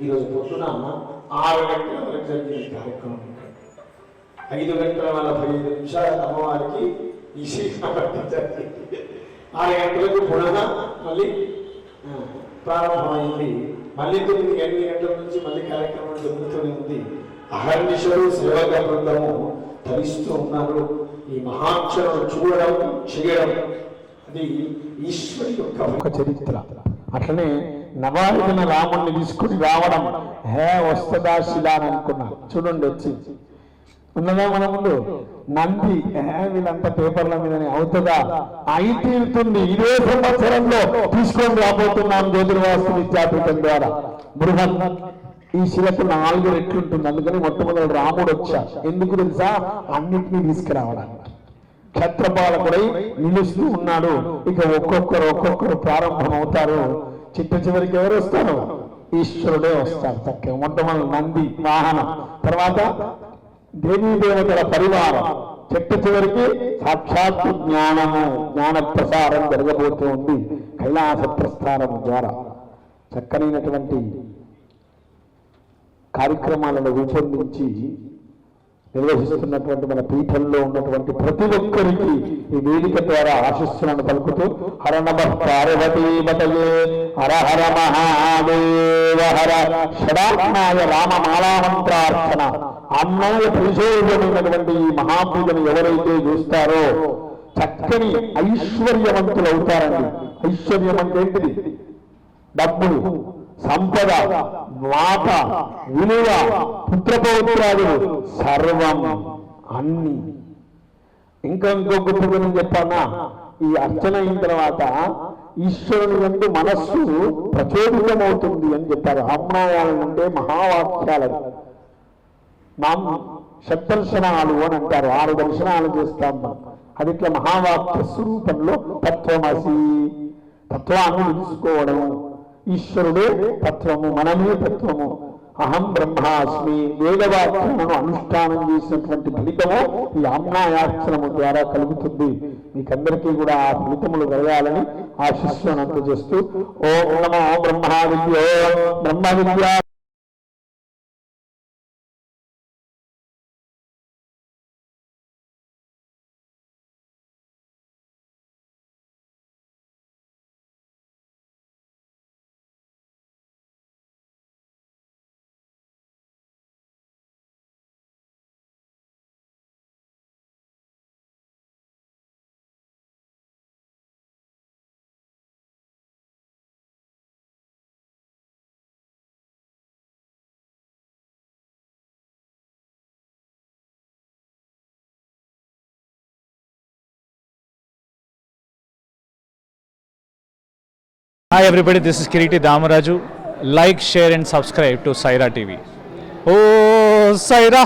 ఈరోజు పొద్దున 6 గంటల వరకు జరిగిన కార్యక్రమం. 5:45 అమ్మవారికి ఈ శ్రీకారం పట్టించాలి. 6 గంటలకు పునః మళ్ళీ ప్రారంభమైంది. మళ్ళీ 8 గంటల నుంచి మళ్ళీ కార్యక్రమం జరుగుతూనే ఉంది. అహర్నిశలు సేవక బృందము ధరిస్తూ ఉన్నారు. ఈ మహాక్షరం చూడడం చేయడం అది ఈశ్వరి యొక్క చరిత్ర. అట్లనే నవాయుధన రాముణ్ణి తీసుకుని రావడం వస్తుందా శిలా అని అనుకున్నా. చూడండి వచ్చి ఉన్నదా మన ముందు నంది వీళ్ళంతా పేపర్ల మీదనే అవుతుందా అయి తీరుతుంది. 20 సంవత్సరంలో తీసుకొని రాబోతున్నాం జ్యోతిర్వాస్తు విద్యాపీఠం ద్వారా. బృహన్ ఈ శిలకు 4 రెట్లు ఉంటుంది. అందుకని మొట్టమొదటి రాముడు వచ్చా. ఎందుకు తెలుసా? అన్నిటినీ తీసుకురావడానికి. క్షత్రపాలకుడై నిలుస్తూ ఉన్నాడు. ఇక ఒక్కొక్కరు ప్రారంభం అవుతారు. చివరికి ఎవరు వస్తారు? ఈశ్వరుడే వస్తారు. చక్కగా మొట్టమొదటి నంది వాహనం, తర్వాత దేవీ దేవతల పరివారం, చివరికి సాక్షాత్తు జ్ఞాన ప్రసారం జరగబోతూ ఉంది కైలాస ప్రస్థానం ద్వారా. చక్కనైనటువంటి కార్యక్రమాలను రూపొందించి నిర్వహిస్తున్నటువంటి మన పీఠంలో ఉన్నటువంటి ప్రతి ఒక్కరికి ఈ వేదిక ద్వారా ఆశీస్సులను పలుకుతూ హర నమః పార్వతీపతయే హర హర మహాదేవ హర షడాత్మాయ రామమాలామంత్రార్చన అన్నాయ పరిశోధమైనటువంటి ఈ మహాపూజను ఎవరైతే చూస్తారో చక్కని ఐశ్వర్యవంతులు అవుతారండి. ఐశ్వర్యం అంటే ఏంటిది? డబ్బులు, సంపద, మాట, విలువ, పుత్రపౌత్రాదులు సర్వం అన్ని. ఇంకా ఇంకొక గురించి చెప్పానా? ఈ అర్చన అయిన తర్వాత ఈశ్వరుని యందు మనస్సు ప్రచోదితమవుతుంది అని చెప్పారు. ఆమ్నాయాలంటే మహావాక్యాలను షట్దర్శనాలు అని అంటారు. 6 దర్శనాలు చేస్తాం మనం. అది ఇట్లా మహావాక్య స్వరూపంలో తత్వమసి, తత్వాన్ని తెలుసుకోవడం. ఈశ్వరుడే తత్వము, మనమే తత్వము. అహం బ్రహ్మాస్మి వేదవాక్యాలను అనుష్ఠానం చేసినటువంటి ఫలితము ఈ ఆమ్నాయార్చనము ద్వారా కలుగుతుంది. మీకందరికీ కూడా ఆ ఫలితములు కలగాలని ఆశిస్సును అందజేస్తూ ఓం నమో బ్రహ్మ విద్యా Hi everybody, this is Kiriti Damaraju. Like, share and subscribe to Saira TV. Oh, Saira!